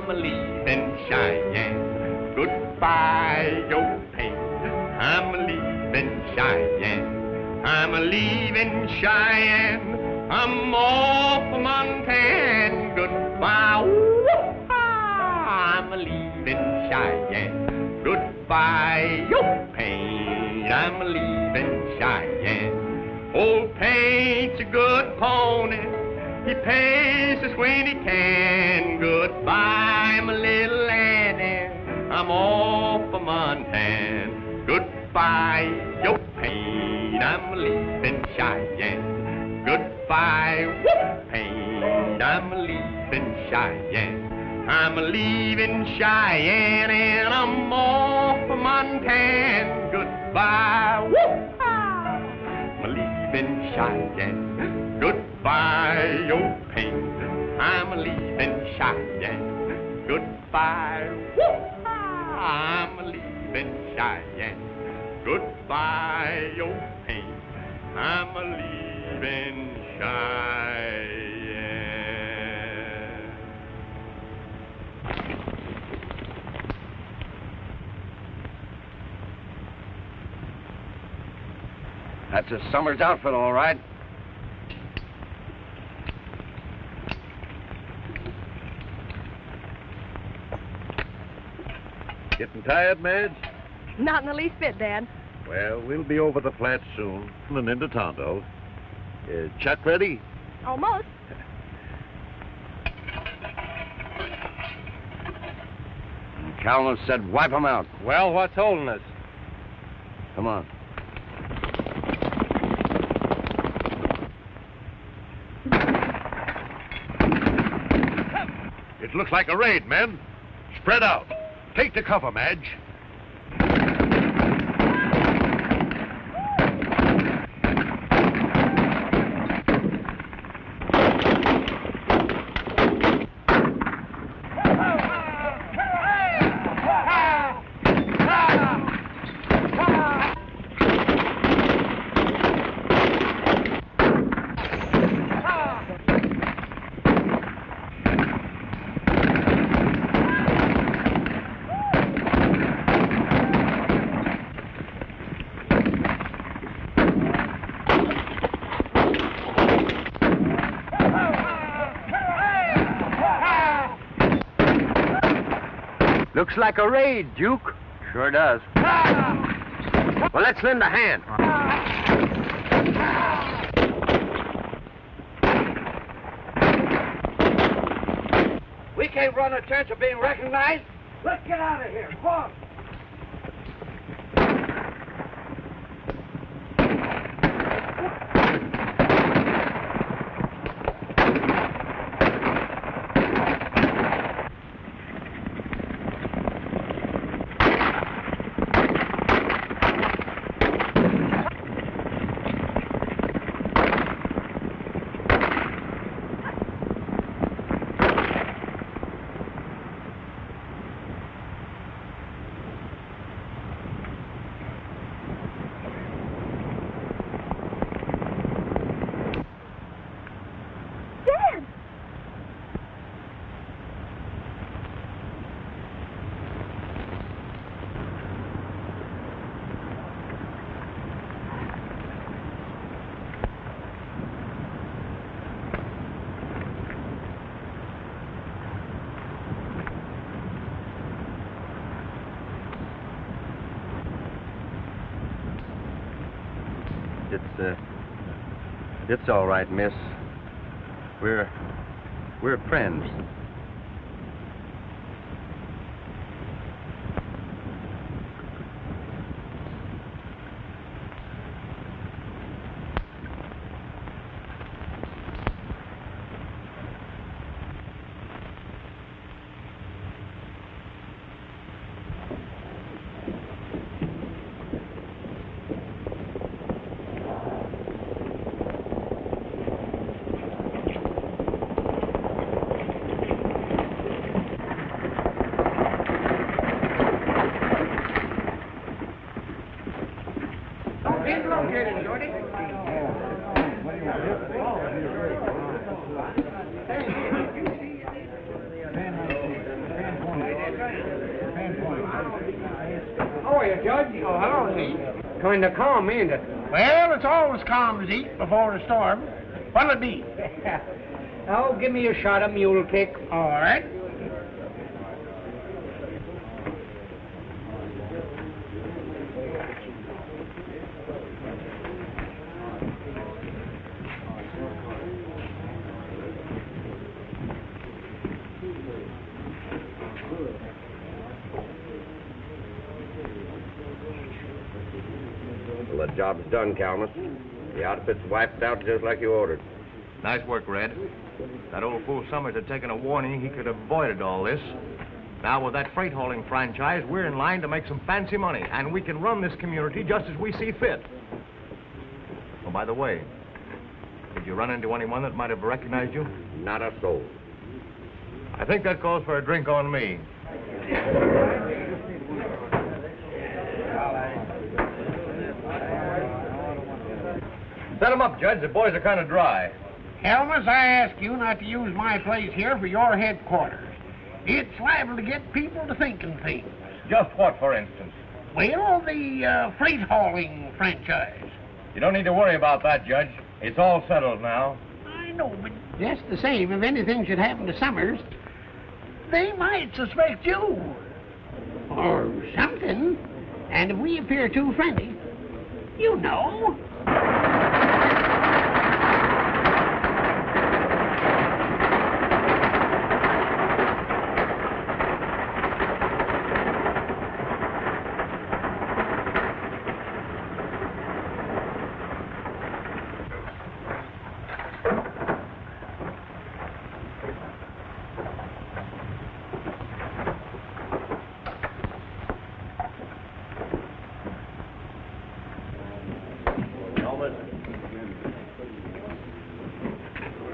I'm leaving Cheyenne. Goodbye, your pain. I'm leaving Cheyenne. I'm leaving Cheyenne. I'm off for Montana. Goodbye. I'm leaving Cheyenne. Goodbye, your pain. I'm leaving Cheyenne. Old Paint's a good pony. He pays us when he can. Goodbye, my little Annie. I'm off for Montana. Goodbye, your pain. I'm leaving Cheyenne. Goodbye, whoop, pain. I'm leaving Cheyenne. I'm leaving Cheyenne and I'm off for Montana. Goodbye, whoop, I'm leaving Cheyenne. Goodbye, your pain. I'm leaving Cheyenne. Goodbye, whoop, I'm leaving Cheyenne. Goodbye, your pain. I'm leaving Cheyenne. That's a summer's outfit, all right. Getting tired, Madge? Not in the least bit, Dad. Well, we'll be over the flats soon and into Tonto. Chuck ready? Almost. Calvin said wipe them out. Well, what's holding us? Come on. It looks like a raid, men. Spread out. Take the cover, Madge. Looks like a raid, Duke. Sure does. Well, let's lend a hand. We can't run a chance of being recognized. Let's get out of here. Come on. It's all right, miss. We're friends. there, Judge. Oh, hello, Zeke. Kind of calm, ain't it? Well, it's always calm, Zeke, before a storm. What'll it be? Oh, give me a shot of mule kick. All right. Well, the job's done, Calmus. The outfit's wiped out just like you ordered. Nice work, Red. That old fool Summers had taken a warning. He could have avoided all this. Now, with that freight hauling franchise, we're in line to make some fancy money, and we can run this community just as we see fit. Oh, by the way, did you run into anyone that might have recognized you? Not a soul. I think that calls for a drink on me. Set them up, Judge. The boys are kind of dry. Helmus, I ask you not to use my place here for your headquarters. It's liable to get people to thinking things. Just what, for instance? Well, the freight hauling franchise. You don't need to worry about that, Judge. It's all settled now. I know, but just the same, if anything should happen to Summers, they might suspect you. Or something. And if we appear too friendly, you know.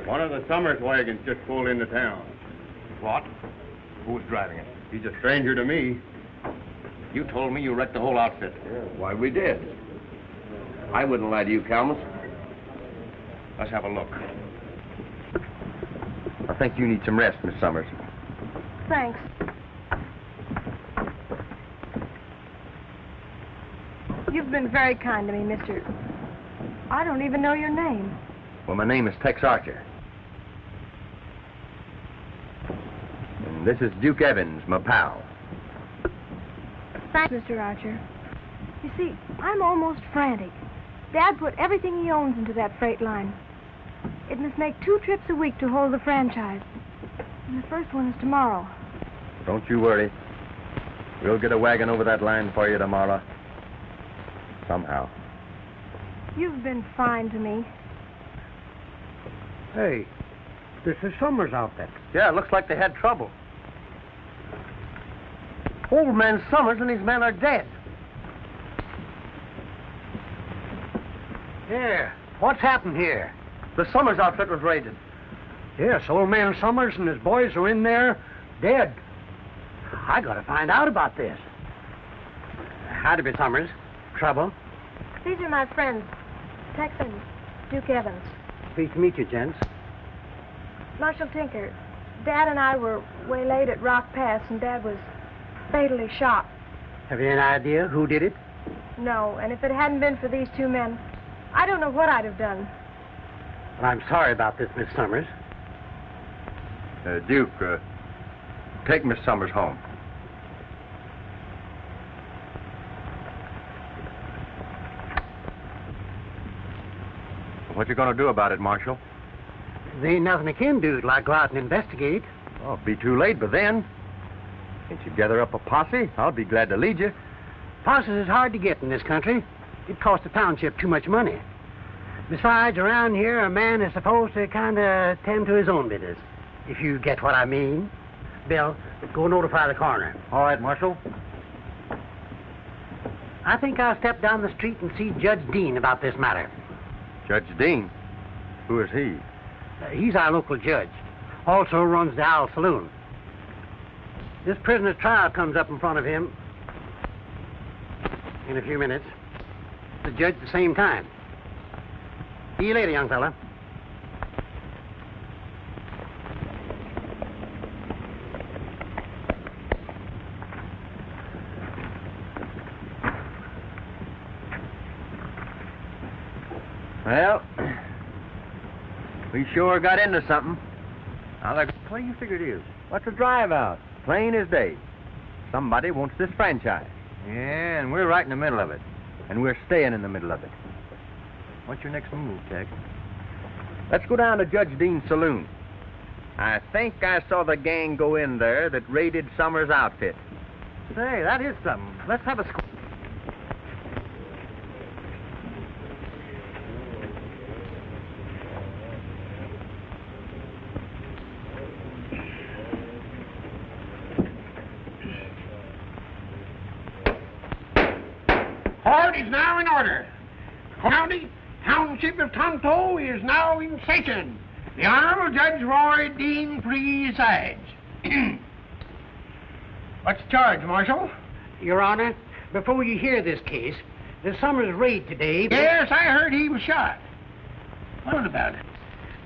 One of the Summers wagons just pulled into town. What? Who's driving it? He's a stranger to me. You told me you wrecked the whole outfit. Why, we did. I wouldn't lie to you, Calmus. Let's have a look. I think you need some rest, Miss Summers. Thanks. You've been very kind to me, Mr. I don't even know your name. Well, my name is Tex Ritter. And this is Duke Evans, my pal. Thanks, Mr. Archer. You see, I'm almost frantic. Dad put everything he owns into that freight line. It must make 2 trips a week to hold the franchise. And the first one is tomorrow. Don't you worry. We'll get a wagon over that line for you tomorrow. Somehow. You've been fine to me. Hey, this is Summers' outfit. Yeah, it looks like they had trouble. Old man Summers and his men are dead. Yeah, what's happened here? The Summers outfit was raided. Yes, old man Summers and his boys are in there, dead. I gotta find out about this. Howdy, Miss Summers. Trouble? These are my friends, Tex and Duke Evans. Pleased to meet you, gents. Marshal Tinker, Dad and I were waylaid at Rock Pass, and Dad was fatally shot. Have you any idea who did it? No, and if it hadn't been for these 2 men, I don't know what I'd have done. Well, I'm sorry about this, Miss Summers. Duke, take Miss Summers home. What you gonna do about it, Marshal? There ain't nothing I can do like go out and investigate. Oh, it'll be too late by then. Can't you gather up a posse? I'll be glad to lead you. Posses is hard to get in this country. It costs the township too much money. Besides, around here, a man is supposed to kind of tend to his own business, if you get what I mean. Bill, go notify the coroner. All right, Marshal. I think I'll step down the street and see Judge Dean about this matter. Judge Dean? Who is he? He's our local judge. Also runs the Owl Saloon. This prisoner's trial comes up in front of him in a few minutes. The judge at the same time. See you later, young fella. Well, we sure got into something. Now, look, what do you figure it is? What's a drive out? Plain as day. Somebody wants this franchise. Yeah, and we're right in the middle of it. And we're staying in the middle of it. What's your next move, Tex? Let's go down to Judge Dean's saloon. I think I saw the gang go in there that raided Summers' outfit. Say, that is something. Let's have a Court is now in order. County Township of Tonto is now in session. The Honorable Judge Roy Dean presides. What's the charge, Marshal? Your Honor, before you hear this case, the Summers raid today... Yes, I heard he was shot. What about it?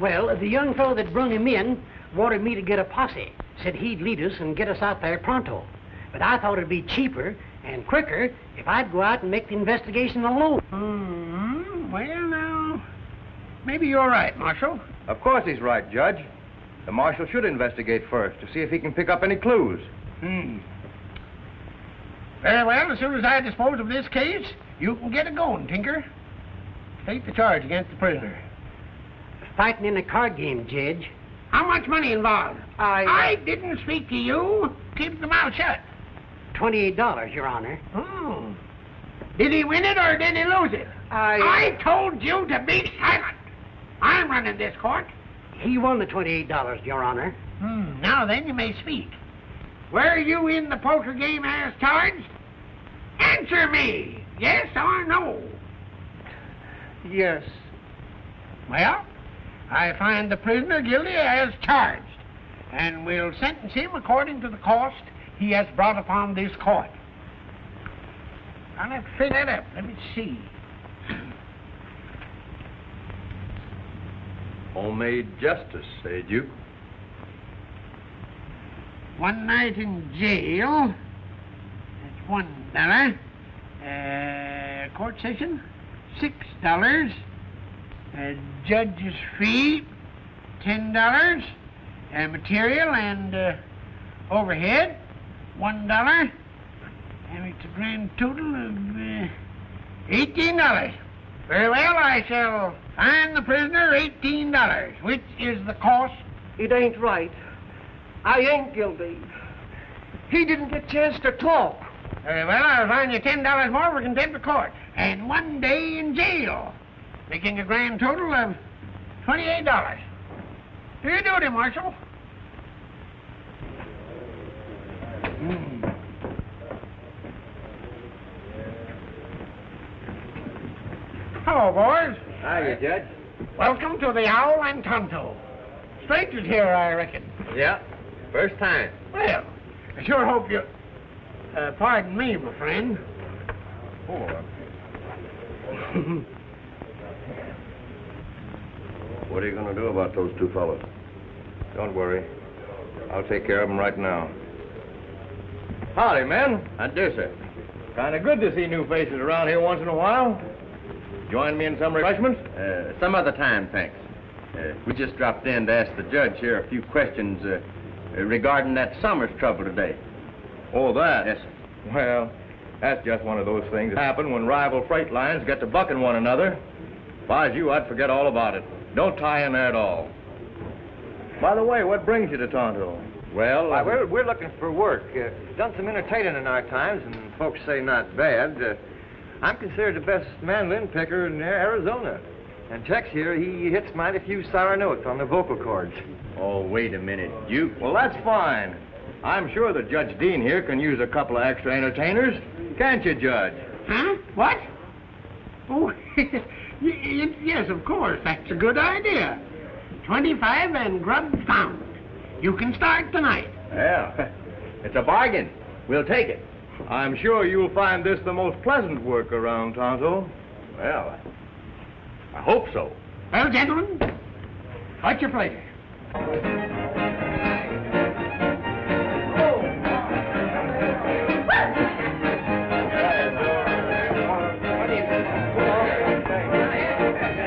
Well, the young fellow that brung him in wanted me to get a posse. Said he'd lead us and get us out there pronto. But I thought it'd be cheaper and quicker if I'd go out and make the investigation alone. Well, now, maybe you're right, Marshal. Of course he's right, Judge. The marshal should investigate first to see if he can pick up any clues. Very well, as soon as I dispose of this case, you can get it going, Tinker. State the charge against the prisoner. Fighting in a card game, Judge. How much money involved? I didn't speak to you. Keep your mouth shut. $28, Your Honor. Oh. Did he win it or did he lose it? I told you to be silent. I'm running this court. He won the $28, Your Honor. Now then, you may speak. Were you in the poker game as charged? Answer me, yes or no? Yes. Well, I find the prisoner guilty as charged, and will sentence him according to the cost he has brought upon this court. I'll have to fill that up. Let me see. Homemade justice, eh, Duke? 1 night in jail. That's $1. Court session, $6. Judge's fee, $10. Material and overhead, $1. And it's a grand total of $18. Very well, I shall fine the prisoner $18, which is the cost. It ain't right. I ain't guilty. He didn't get a chance to talk. Very well, I'll fine you $10 more for contempt of court and 1 day in jail, making a grand total of $28. Do your duty, Marshal. Hello, boys. Hiya, Judge. Welcome to the Owl and Tonto. Strangers here, I reckon. Yeah, first time. Well, I sure hope you... pardon me, my friend. What are you going to do about those two fellows? Don't worry. I'll take care of them right now. Howdy, men. I do, sir. Kind of good to see new faces around here once in a while. Join me in some refreshments? Some other time, thanks. We just dropped in to ask the judge here a few questions regarding that Summers trouble today. Oh, that? Yes, sir. Well, that's just one of those things that happen when rival freight lines get to bucking one another. If I was you, I'd forget all about it. Don't tie in there at all. By the way, what brings you to Tonto? Well, we're looking for work. Done some entertaining in our times, and folks say not bad. I'm considered the best mandolin picker in Arizona. And Tex here, he hits mighty few sour notes on the vocal cords. Oh, wait a minute, Duke. Well, that's fine. I'm sure that Judge Dean here can use a couple of extra entertainers. Can't you, Judge? Huh? What? Oh, yes, of course. That's a good idea. 25 and grub found. You can start tonight. Yeah, it's a bargain. We'll take it. I'm sure you'll find this the most pleasant work around Tonto. Well, I hope so. Well, gentlemen, what's your pleasure?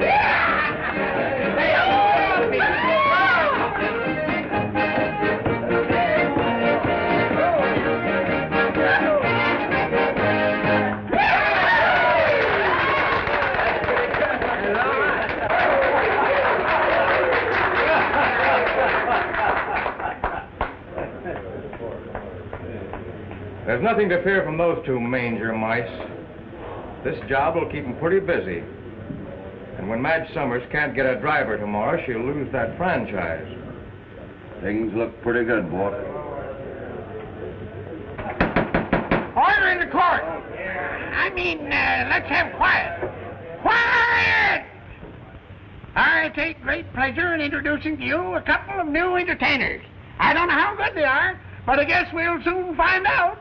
Yeah! There's nothing to fear from those two manger mice. This job will keep them pretty busy. And when Madge Summers can't get a driver tomorrow, she'll lose that franchise. Things look pretty good, boy. Order in the court. Let's have quiet. Quiet! I take great pleasure in introducing to you a couple of new entertainers. I don't know how good they are, but I guess we'll soon find out.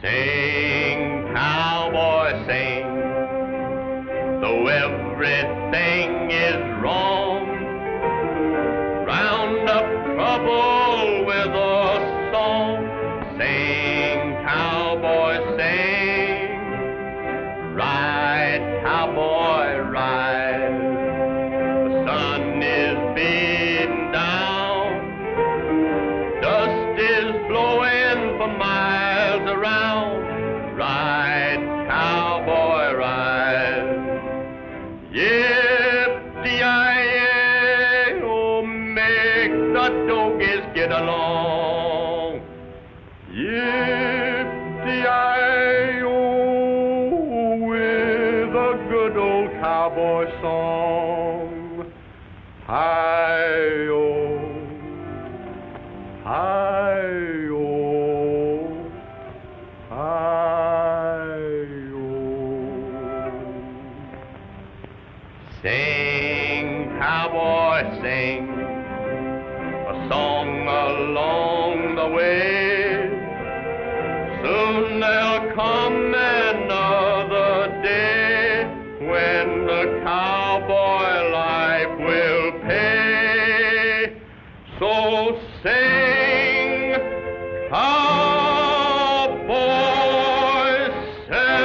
Sing, cowboy, sing, though everything is wrong. Round up trouble with a song. Sing, cowboy, sing, ride, cowboy, ride. The sun is beating down, dust is blowing for miles around. Ride, cowboy, ride. Yip-de-yi-yi, oh, make the doggies get along. Yip-de-yi-yi-oh, with a good old cowboy song. Hi-yo, hi-yo, hi-yo. Sing, cowboy, sing, a song along the way. Soon there'll come another day when the cowboy life will pay. So sing, cowboy, sing.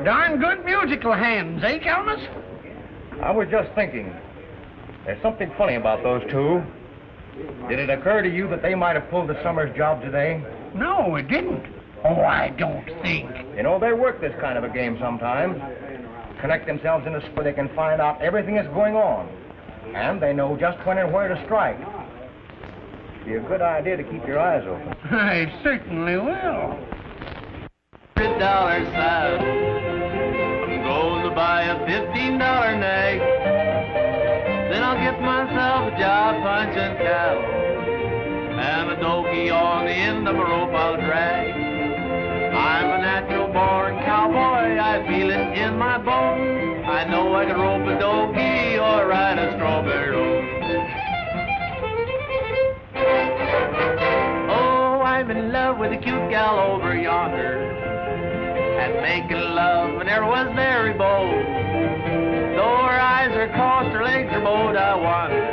Darn good musical hands, eh, Kelmus? I was just thinking, there's something funny about those two. Did it occur to you that they might have pulled the Summers job today? No, it didn't. Oh, I don't think. You know, they work this kind of a game sometimes. Connect themselves into where they can find out everything that's going on. And they know just when and where to strike. It'd be a good idea to keep your eyes open. I certainly will. $100 saddle. I'm going to buy a $15 nag. Then I'll get myself a job punching cattle. And a donkey on the end of a rope I'll drag. I'm a natural born cowboy, I feel it in my bones. I know I can rope a donkey or ride a strawberry road. Oh, I'm in love with a cute gal over yonder, and making love and never was very bold. Though her eyes are crossed, her legs are bowed, I wonder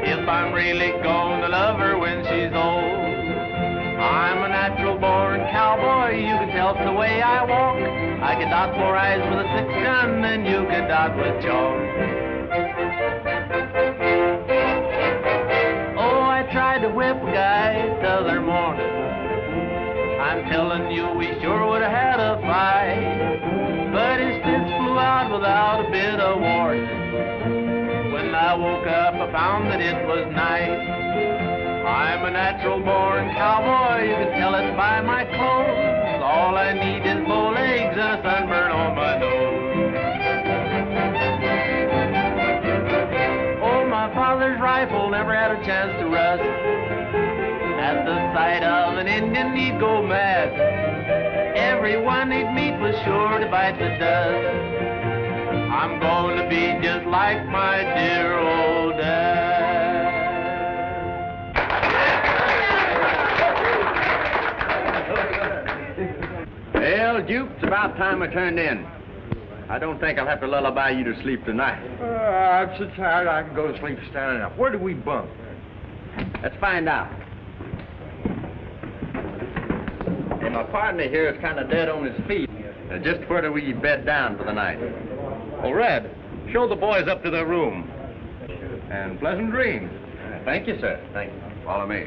if I'm really gonna love her when she's old. I'm a natural born cowboy, you can tell from the way I walk. I can dot 4 eyes with a 6-gun, and you can dot with chalk. Oh, I tried to whip a guy the other morning. I'm telling you, we sure would have had a fight. But his fist flew out without a bit of warning. When I woke up, I found that it was night. I'm a natural born cowboy, you can tell it by my clothes. All I need is bow legs and a sunburn on my nose. Oh, my father's rifle never had a chance to rust. At the sight of an Indian, he'd go mad. Everyone he'd meet was sure to bite the dust. I'm going to be just like my dear old dad. Well, Jupe, it's about time I turned in. I don't think I'll have to lullaby you to sleep tonight. I'm so tired I can go to sleep standing up. Where do we bunk? Let's find out. Hey, my partner here is kind of dead on his feet. Just where do we bed down for the night? Oh, Red, show the boys up to their room. And pleasant dreams. Thank you, sir. Thank you. Follow me.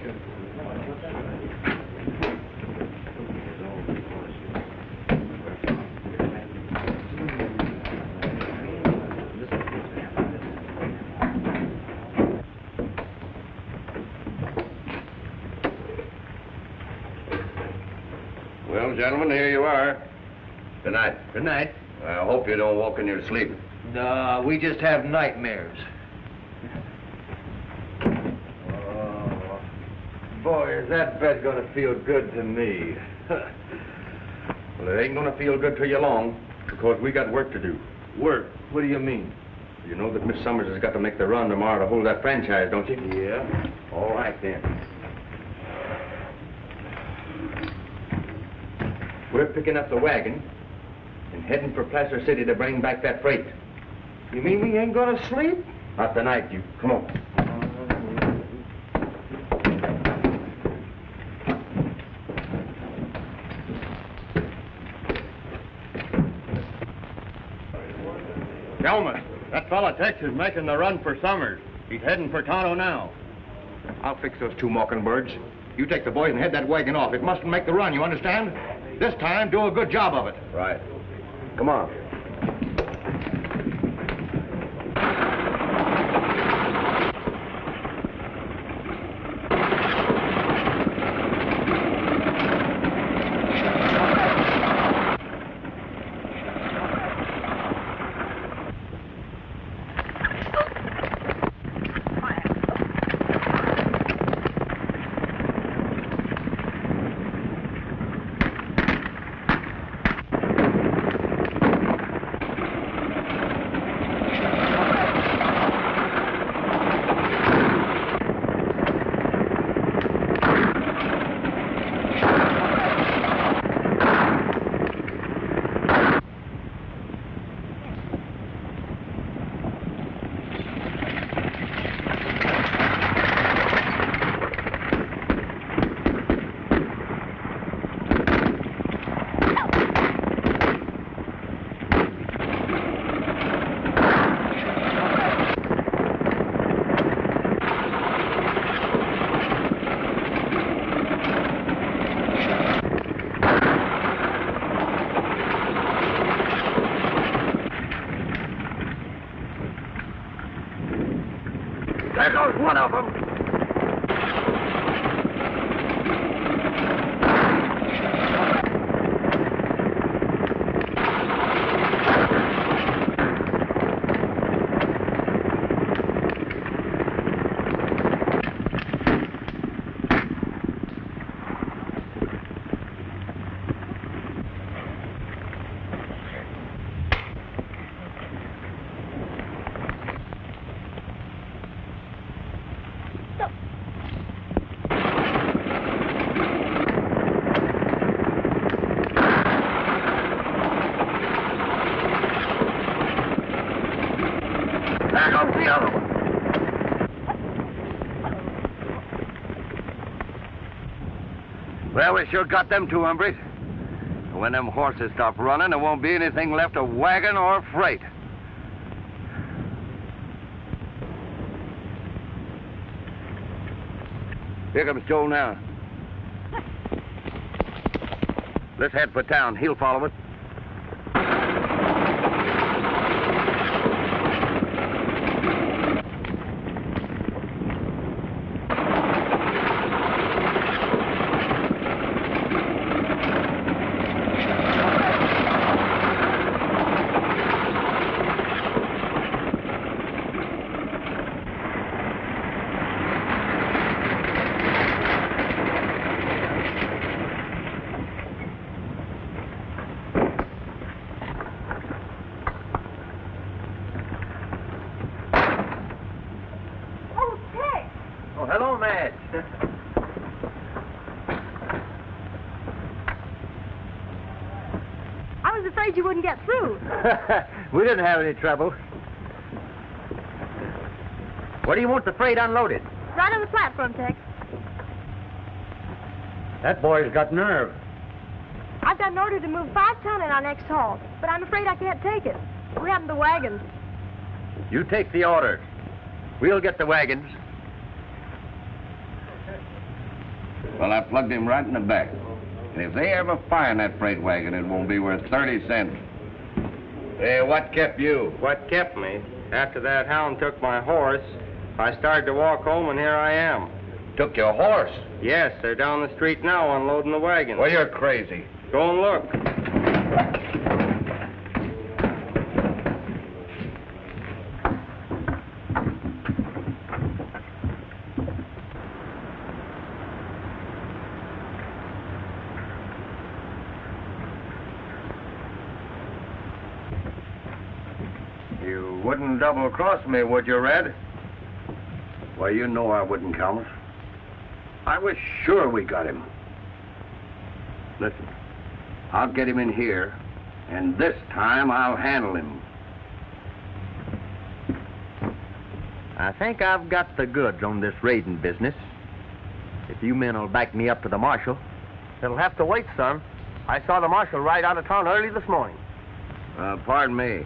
Well, gentlemen, here you are. Good night. Good night. I hope you don't walk in your sleep. No, we just have nightmares. Oh, boy, is that bed going to feel good to me. Well, it ain't gonna feel good to you long, because we got work to do. Work? What do you mean? You know that Miss Summers has got to make the run tomorrow to hold that franchise, don't you? Yeah. All right, then. We're picking up the wagon and heading for Placer City to bring back that freight. You mean we ain't going to sleep? Not tonight, you. Come on. Gentlemen, that fella Tex is making the run for Summers. He's heading for Tonto now. I'll fix those two mockingbirds. You take the boys and head that wagon off. It mustn't make the run, you understand? This time, do a good job of it. Right. Come on. There goes one of them. There goes the other one. Well, we sure got them two hombres. When them horses stop running, there won't be anything left of wagon or freight. Here comes Joe now. Let's head for town. He'll follow us. Hello, Madge. I was afraid you wouldn't get through. We didn't have any trouble. Where do you want the freight unloaded? Right on the platform, Tex. That boy's got nerve. I've got an order to move 5 ton in our next haul, but I'm afraid I can't take it. What happened to the wagons? You take the order. We'll get the wagons. Well, I plugged him right in the back. And if they ever find that freight wagon, it won't be worth 30 cents. Hey, what kept you? What kept me? After that hound took my horse, I started to walk home, and here I am. Took your horse? Yes, they're down the street now unloading the wagon. Well, you're crazy. Go and look. You wouldn't double-cross me, would you, Red? Well, you know I wouldn't, Calmus. I was sure we got him. Listen, I'll get him in here, and this time I'll handle him. I think I've got the goods on this raiding business. If you men will back me up to the marshal. It'll have to wait, son. I saw the marshal ride out of town early this morning. Pardon me.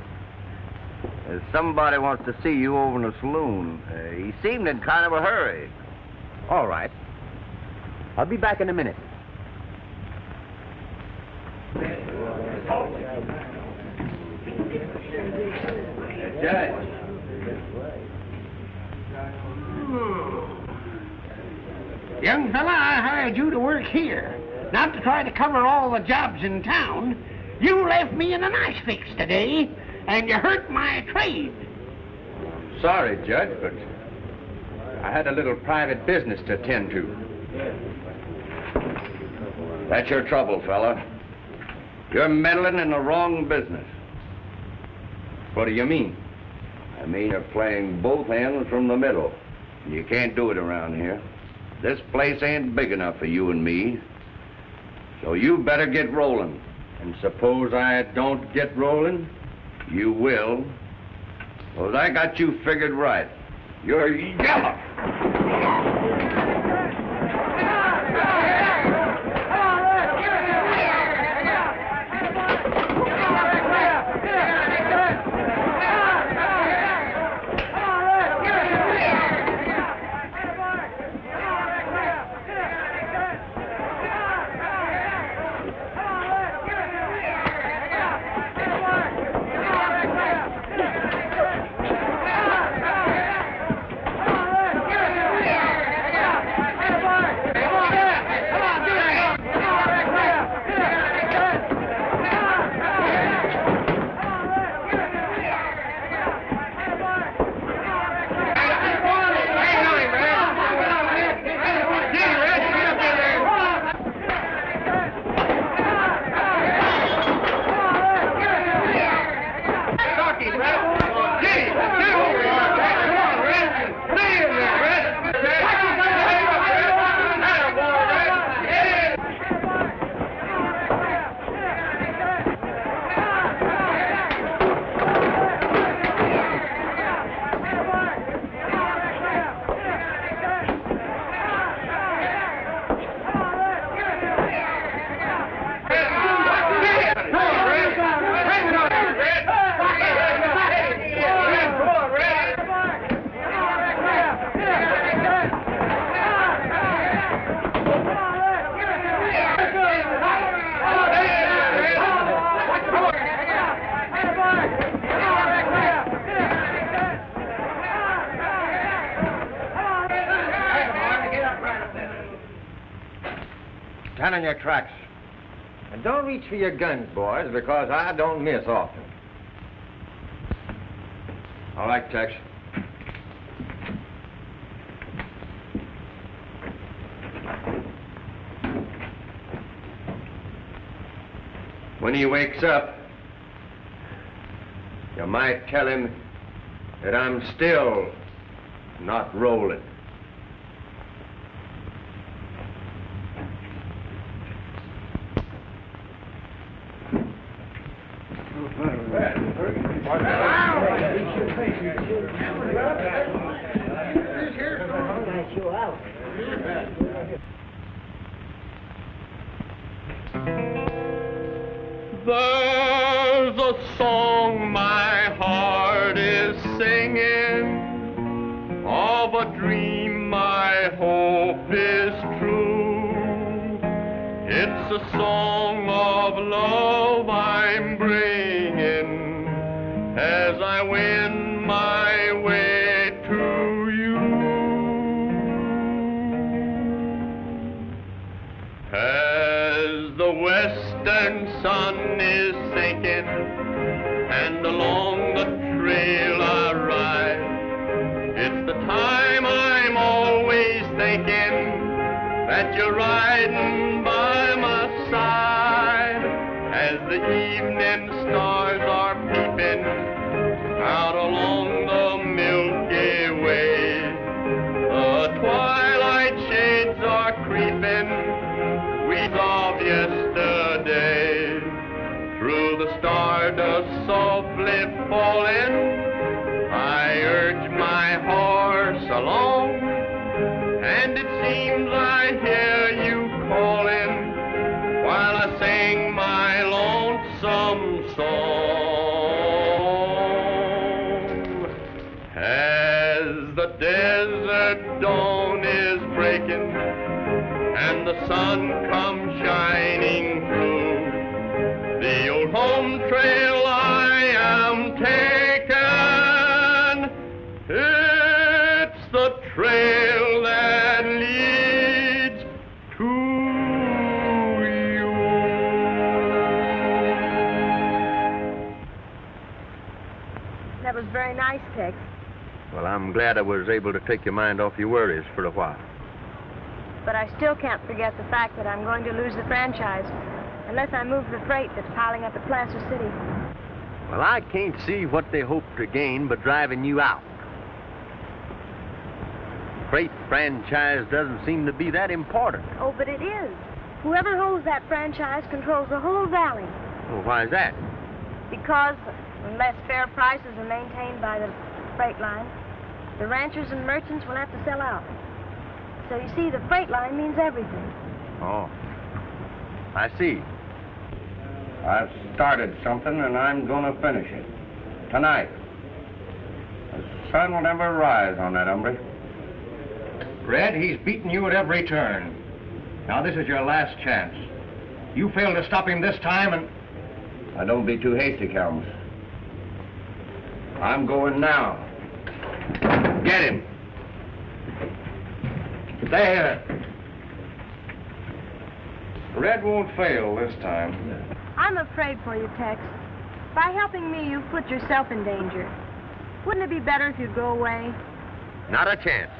Somebody wants to see you over in the saloon. He seemed in kind of a hurry. All right. I'll be back in a minute. Judge. Young fella, I hired you to work here, not to try to cover all the jobs in town. You left me in a nice fix today, and you hurt my trade. Sorry, Judge, but I had a little private business to attend to. That's your trouble, fella. You're meddling in the wrong business. What do you mean? I mean you're playing both ends from the middle. You can't do it around here. This place ain't big enough for you and me. So you better get rolling. And suppose I don't get rolling? You will. Because I got you figured right. You're yellow. Stand on your tracks. And don't reach for your guns, boys, because I don't miss often. All right, Tex. When he wakes up, you might tell him that I'm still not rolling. There's a song my heart is singing, of a dream my hope is true. It's a song of love I'm bringing as I win my way to you. As the West western sun is sinking, and along the trail I ride. It's the time I'm always thinking that you're riding by my side, as the evening stars are peeping out along the Milky Way. The twilight shades are creeping, weeds of yesterday. Through the stardust softly falling, I urge my horse along, and it seems I hear you calling while I sing my lonesome song. As the desert dawn is breaking and the sun comes shining through, the old home trail I am taking, it's the trail that leads to you. That was very nice, Tex. Well, I'm glad I was able to take your mind off your worries for a while. But I still can't forget the fact that I'm going to lose the franchise unless I move the freight that's piling up at Placer City. Well, I can't see what they hope to gain but driving you out. Freight franchise doesn't seem to be that important. Oh, but it is. Whoever holds that franchise controls the whole valley. Well, why is that? Because unless fair prices are maintained by the freight line, the ranchers and merchants will have to sell out. So you see, the freight line means everything. Oh, I see. I've started something, and I'm going to finish it. Tonight. The sun will never rise on that hombre. Red, he's beaten you at every turn. Now, this is your last chance. You fail to stop him this time, and... Now, don't be too hasty, Calmus. I'm going now. Get him. There. Red won't fail this time. I'm afraid for you, Tex. By helping me, you've put yourself in danger. Wouldn't it be better if you'd go away? Not a chance.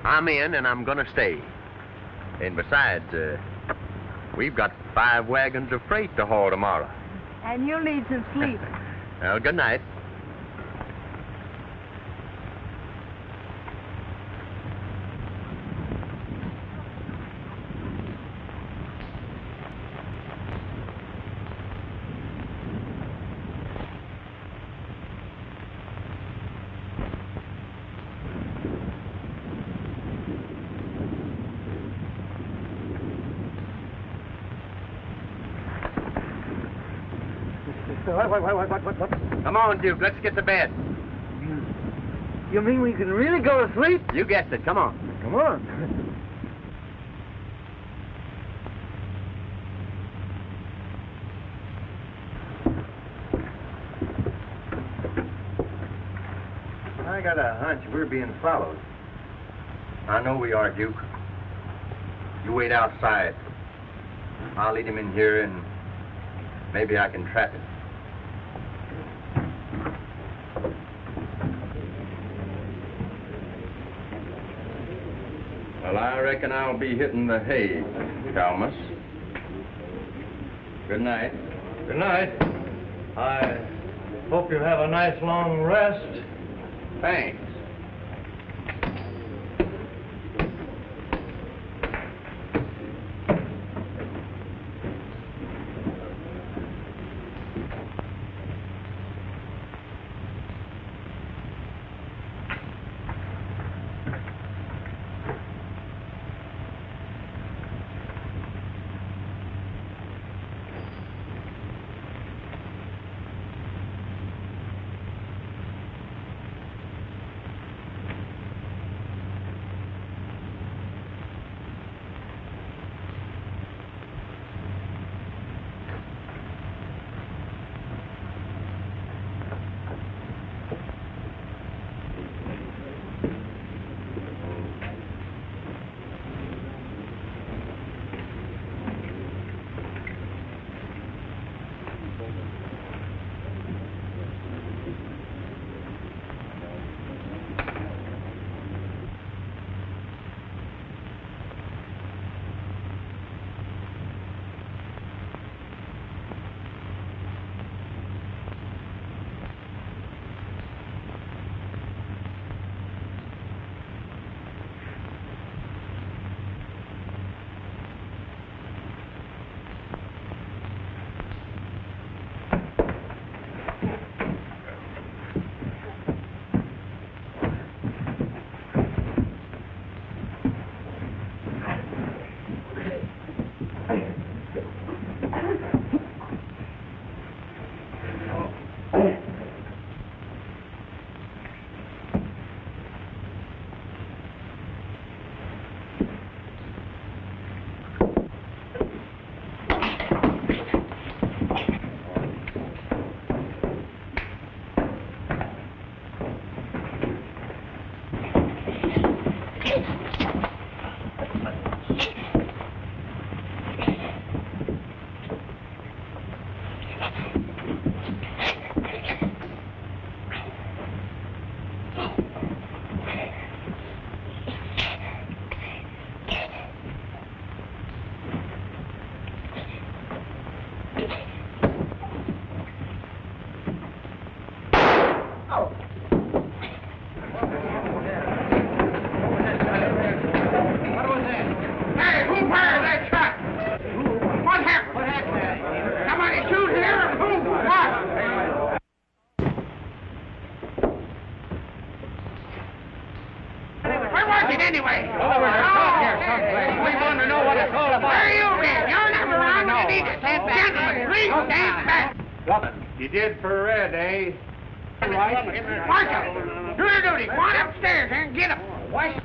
I'm in, and I'm going to stay. And besides, we've got 5 wagons of freight to haul tomorrow. And you'll need some sleep. Well, good night. What? Come on, Duke. Let's get to bed. You mean we can really go to sleep? You guessed it. Come on. Come on. I got a hunch we're being followed. I know we are, Duke. You wait outside. I'll lead him in here, and maybe I can trap him. Well, I reckon I'll be hitting the hay, Calmus. Good night. Good night. I hope you have a nice long rest. Thanks. You did for Red, eh? Marshal, do your duty. Go on upstairs and get him. What?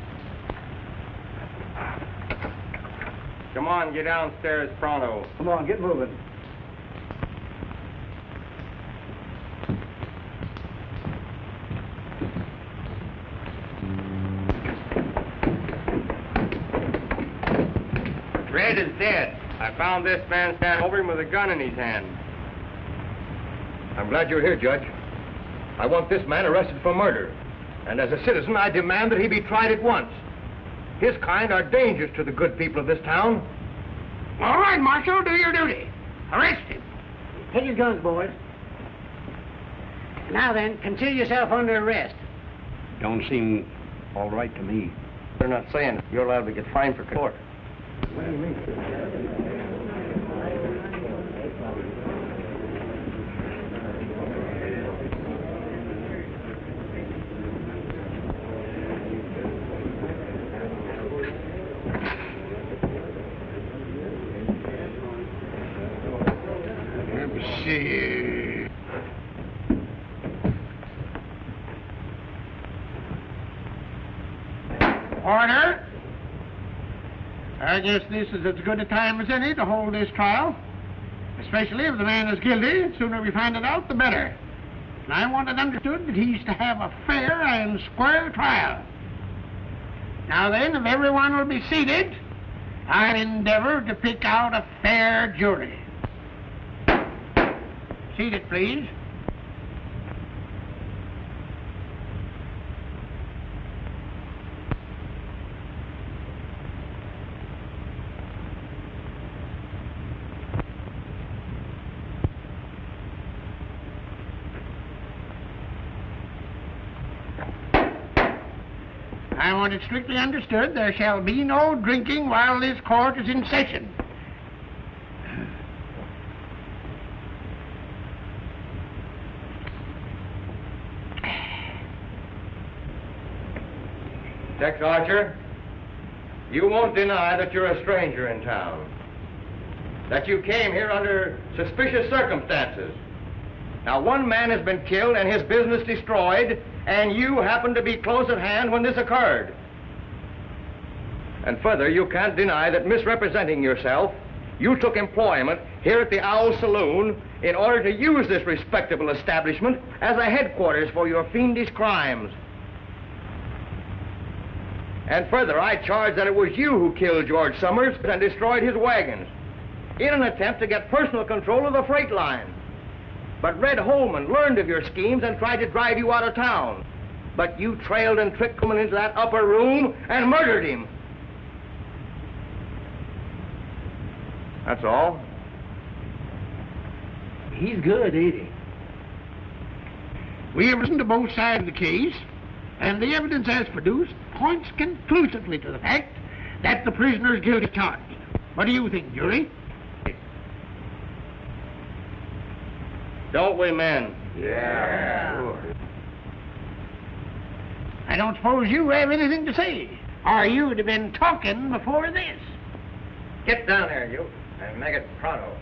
Come on, get downstairs pronto. Come on, get moving. Red is dead. I found this man standing over him with a gun in his hand. I'm glad you're here, Judge. I want this man arrested for murder. And as a citizen, I demand that he be tried at once. His kind are dangerous to the good people of this town. All right, Marshal, do your duty. Arrest him. Take your guns, boys. Now then, consider yourself under arrest. Don't seem all right to me. They're not saying you're allowed to get fined for court. What do you mean? Order. I guess this is as good a time as any to hold this trial. Especially if the man is guilty. The sooner we find it out, the better. And I want it understood that he's to have a fair and square trial. Now then, if everyone will be seated, I'll endeavor to pick out a fair jury. Seated, please. I want it strictly understood there shall be no drinking while this court is in session. Tex Archer, you won't deny that you're a stranger in town. That you came here under suspicious circumstances. Now, one man has been killed and his business destroyed, and you happened to be close at hand when this occurred. And further, you can't deny that misrepresenting yourself, you took employment here at the Owl Saloon in order to use this respectable establishment as a headquarters for your fiendish crimes. And further, I charge that it was you who killed George Summers and destroyed his wagons in an attempt to get personal control of the freight line. But Red Holman learned of your schemes and tried to drive you out of town. But you trailed and tricked him into that upper room and murdered him. That's all. He's good, ain't he? We have listened to both sides of the case, and the evidence as produced points conclusively to the fact that the prisoner is guilty charged. What do you think, jury? Don't we, men? Yeah. Sure. I don't suppose you have anything to say, or you'd have been talking before this. Get down there, you, and make it pronto.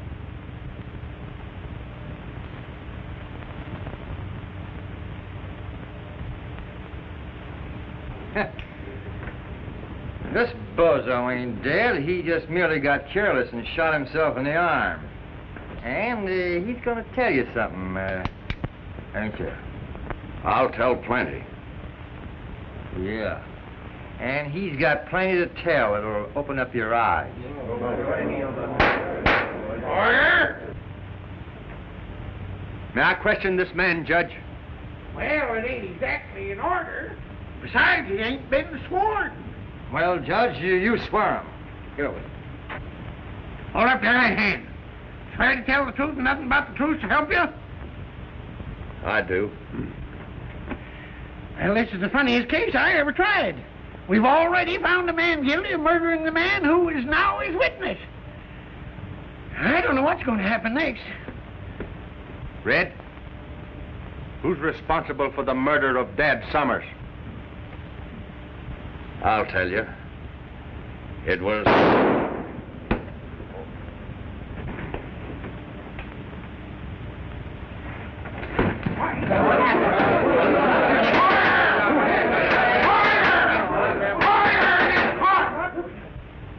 This bozo ain't dead. He just merely got careless and shot himself in the arm. And he's going to tell you something, ain't you? I'll tell plenty. Yeah. And he's got plenty to tell that'll open up your eyes. Order! May I question this man, Judge? Well, it ain't exactly in order. Besides, he ain't been sworn. Well, Judge, you swear him. Get over it. Hold up your right hand. Swear to tell the truth and nothing but the truth to help you? I do. Well, this is the funniest case I ever tried. We've already found a man guilty of murdering the man who is now his witness. I don't know what's going to happen next. Red, who's responsible for the murder of Dad Summers? I'll tell you. It was...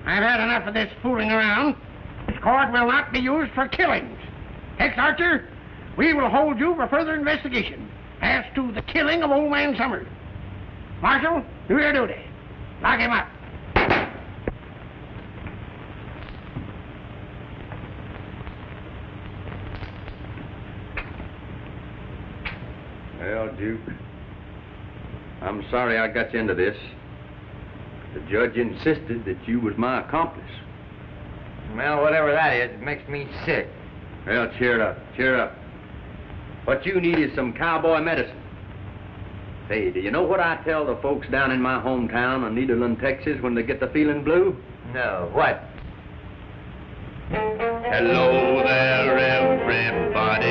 I've had enough of this fooling around. This court will not be used for killings. Tex Archer, we will hold you for further investigation as to the killing of old man Summers. Marshal, do your duty. Lock him up. Well, Duke, I'm sorry I got you into this. The judge insisted that you was my accomplice. Well, whatever that is, it makes me sick. Well, cheer up, cheer up. What you need is some cowboy medicine. Say, do you know what I tell the folks down in my hometown of Nederland, Texas, when they get the feeling blue? No, what? Hello there, everybody.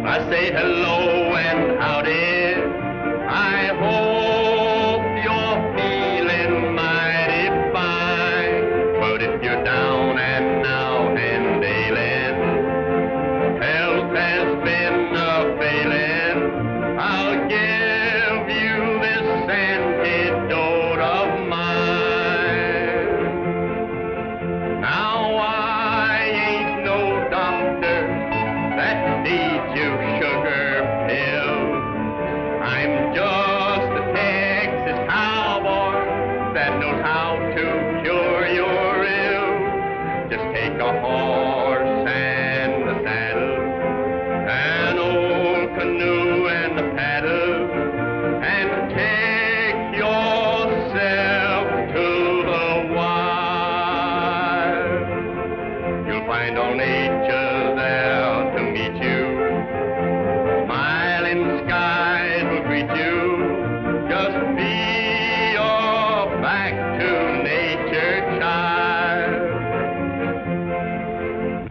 I say hello and howdy. I hope you're feeling mighty fine. But if you're down and now and ailing, health has been a failing, I'll give you this antidote of mine. Now I ain't no doctor that needs you sugar pill. I'm just a Texas cowboy that knows how to cure your ill. Just take a horse and a saddle, an old canoe and a paddle, and take yourself to the wild. You'll find all nature there to meet you. Smiling skies will greet you. Just be your back to nature child.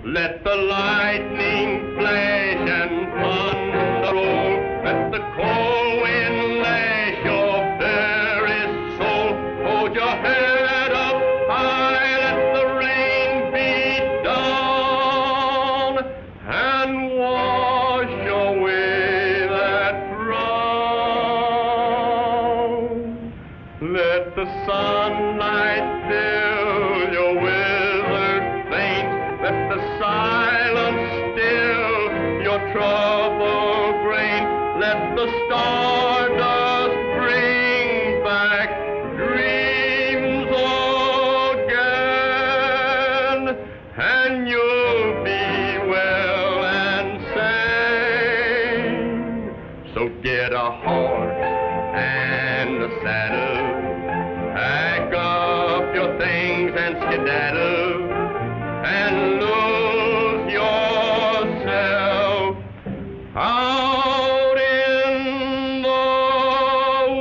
Let the lightning flash and thunder roll. Let the cold wind lash your very soul. Hold your head up high, let the rain beat down and wash away that frown. Let the sunlight fill your withered veins. Let the silence still your troubled brain. Let the stardust bring back dreams again, and you'll be well and sane. So get a horse and a saddle, pack up your things and skedaddle, and lose yourself out in the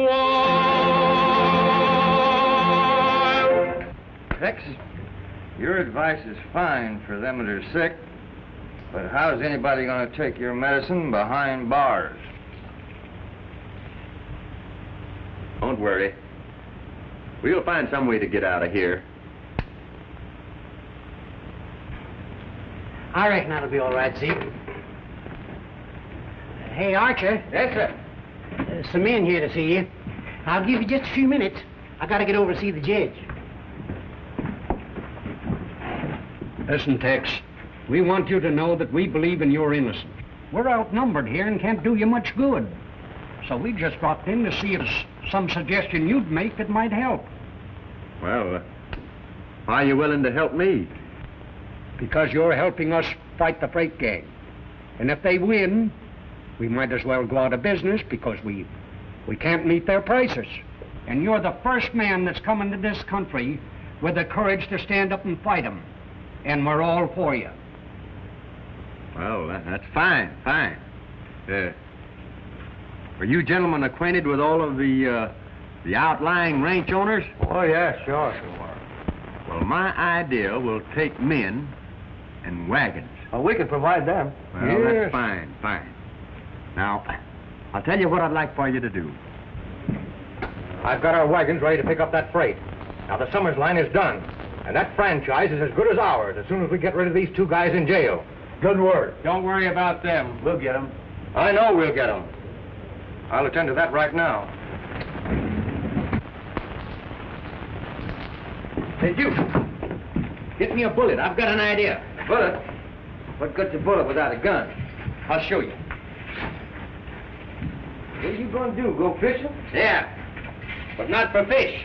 wild. Tex, your advice is fine for them that are sick, but how's anybody going to take your medicine behind bars? Don't worry. We'll find some way to get out of here. I reckon that'll be all right, Zeke. Hey, Archer. Yes, sir. Some men here to see you. I'll give you just a few minutes. I gotta get over to see the judge. Listen, Tex, we want you to know that we believe in your innocence. We're outnumbered here and can't do you much good. So we just dropped in to see if there's some suggestion you'd make that might help. Well, why are you willing to help me? Because you're helping us fight the freight gang. And if they win, we might as well go out of business because we can't meet their prices. And you're the first man that's come into this country with the courage to stand up and fight them. And we're all for you. Well, that's fine. Are you gentlemen acquainted with all of the outlying ranch owners? Oh, yeah, sure. Well, my idea will take men and wagons. Well, we can provide them. Well, that's fine. Now, I'll tell you what I'd like for you to do. I've got our wagons ready to pick up that freight. Now, the Summers line is done, and that franchise is as good as ours as soon as we get rid of these two guys in jail. Good word. Don't worry about them. We'll get them. I know we'll get them. I'll attend to that right now. Hey, you. Get me a bullet. I've got an idea. Bullet? What good's a bullet without a gun? I'll show you. What are you going to do, go fishing? Yeah, but not for fish.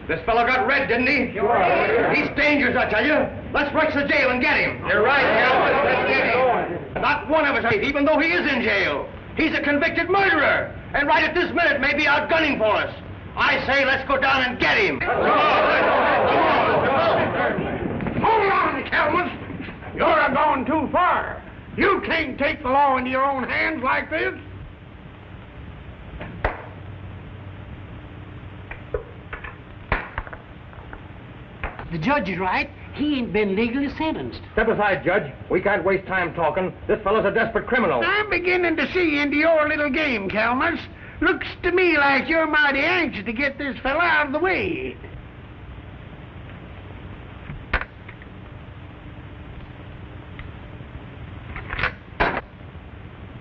This fellow got red, didn't he? Sure. He's dangerous, I tell you. Let's rush the jail and get him. You're right, Calvin. Let's get him. Not one of us are safe, even though he is in jail. He's a convicted murderer. And right at this minute may be out gunning for us. I say let's go down and get him. Hold on, Calvin. You're a-going too far. You can't take the law into your own hands like this. The judge is right. He ain't been legally sentenced. Step aside, Judge. We can't waste time talking. This fellow's a desperate criminal. I'm beginning to see into your little game, Calmus. Looks to me like you're mighty anxious to get this fella out of the way.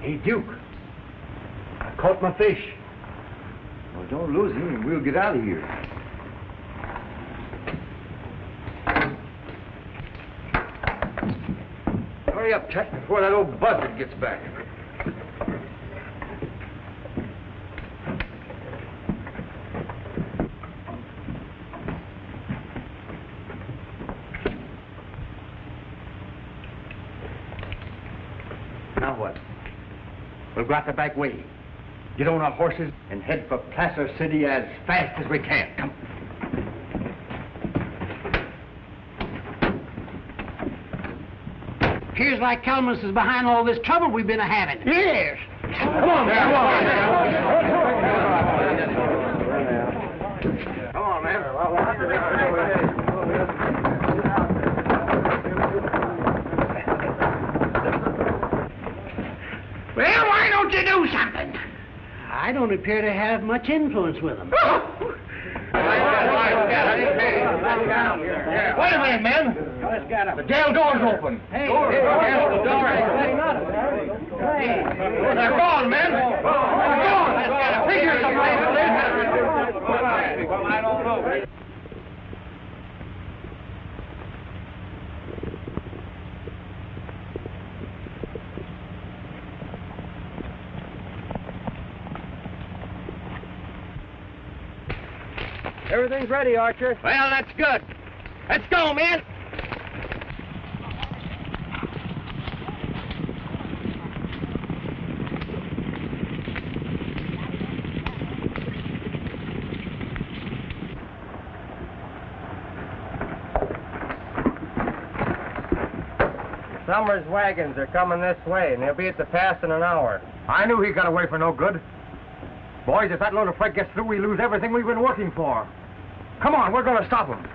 Hey, Duke. I caught my fish. Well, don't lose him and we'll get out of here. Hurry up, Chet, before that old buzzard gets back. Now what? We'll go out the back way, get on our horses, and head for Placer City as fast as we can. Come. Appears like Calmus is behind all this trouble we've been a-having. Yes. Come on, man. Come on, man. Well, why don't you do something? I don't appear to have much influence with him. Wait a minute, men. The jail door's open. Hey, the door. They're gone, men. They're gone. Figure I don't know. Everything's ready, Archer. Well, that's good. Let's go, man. Summers' wagons are coming this way, and they'll be at the pass in an hour. I knew he got away for no good. Boys, if that load of freight gets through, we lose everything we've been working for. Come on, we're going to stop him.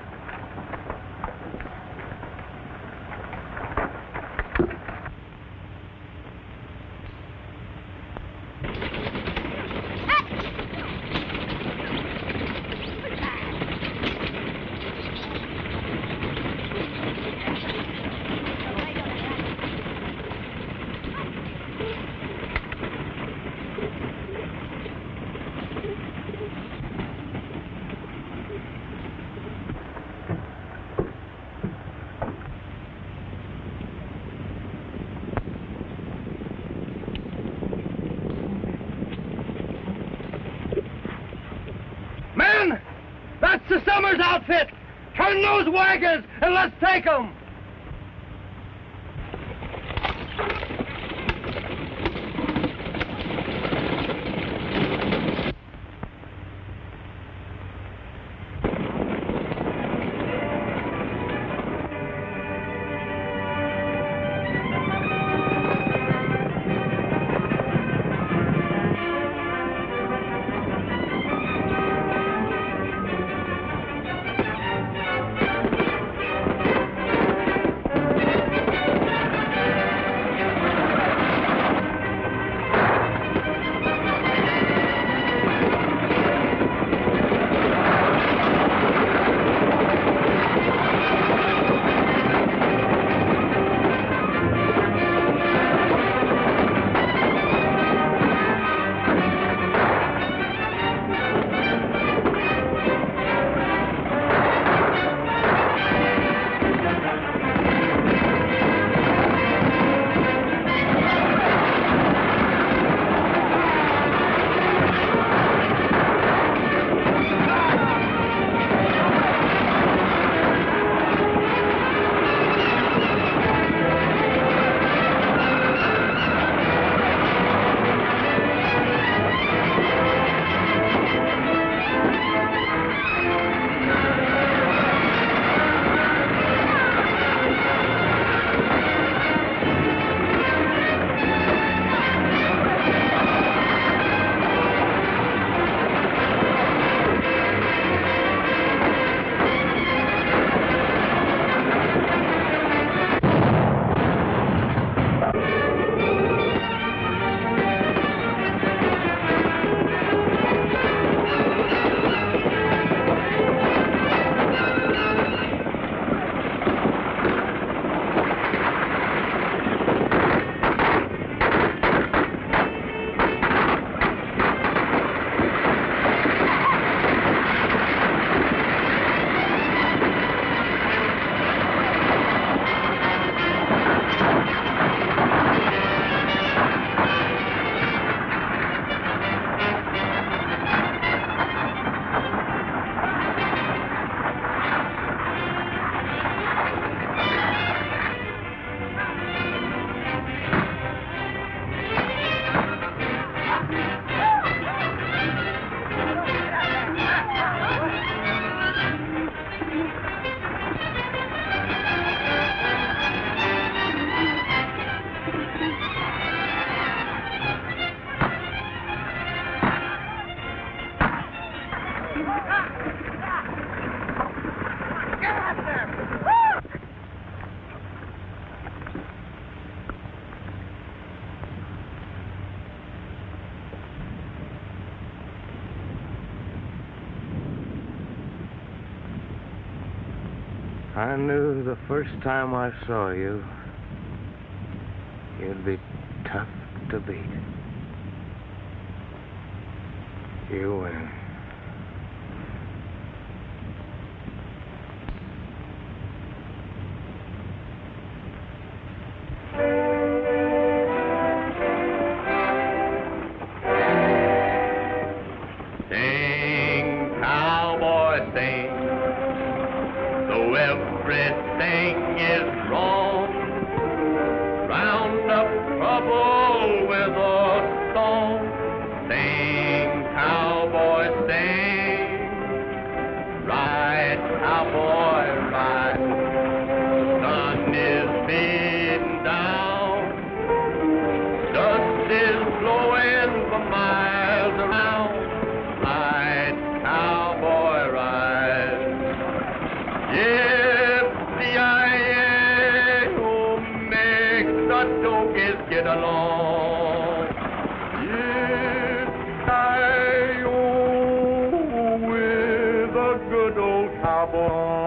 Summers outfit! Turn those wagons and let's take 'em! I knew the first time I saw you, you'd be tough to beat. You win. Sing, cowboy, sing. Though everything is wrong, round up trouble with a song. Sing, cowboy, sing. Ride, cowboy, ride. The sun is beating down. Dust is blowing for miles around. Ride, cowboy, ride. Yippee-yi-yi, who makes the donkeys get along? Yippee-yi-yi, with a good old cowboy.